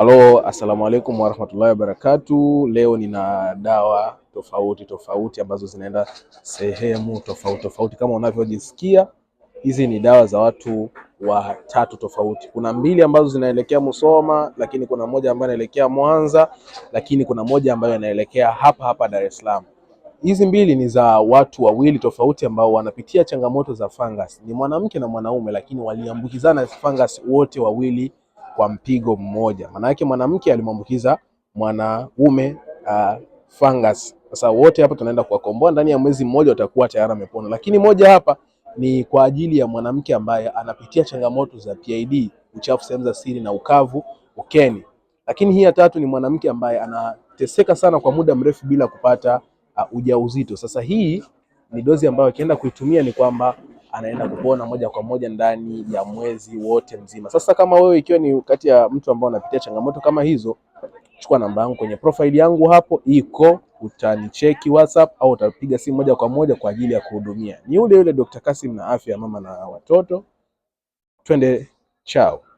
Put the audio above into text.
Halo, assalamu alaikum warahmatullahi wabarakatuh. Leo nina dawa tofauti ambazo zinaenda sehemu tofauti kama unavyojisikia. Hizi ni dawa za watu watatu tofauti. Kuna mbili ambazo zinaelekea Musoma, lakini kuna moja ambayo inaelekea Mwanza, lakini kuna moja ambayo inaelekea hapa Dar es Salaam. Hizi mbili ni za watu wawili tofauti ambao wanapitia changamoto za fungus. Ni mwanamke na mwanaume, lakini waliambukizana fungus wote wawili kwa mpigo mmoja. Maana yake mwanamke alimwambukiza mwanaume fungus. Sasa wote hapa tunaenda kuwakomboa, ndani ya mwezi mmoja watakuwa tayari wamepona. Lakini moja hapa ni kwa ajili ya mwanamke ambaye anapitia changamoto za PID, uchafu sehemu za siri na ukavu ukeni. Lakini hii ya tatu ni mwanamke ambaye anateseka sana kwa muda mrefu bila kupata ujauzito. Sasa hii ni dozi ambayo akienda kuitumia ni kwamba anaenda kupona moja kwa moja ndani ya mwezi wote mzima. Sasa kama wewe ikiwa ni kati ya mtu ambao anapitia changamoto kama hizo, chukua namba yangu kwenye profile yangu hapo iko, utanicheki WhatsApp au utapiga simu moja kwa moja kwa ajili ya kuhudumia. Ni yule Dr. Kasim na afya ya mama na watoto. Twende, chao.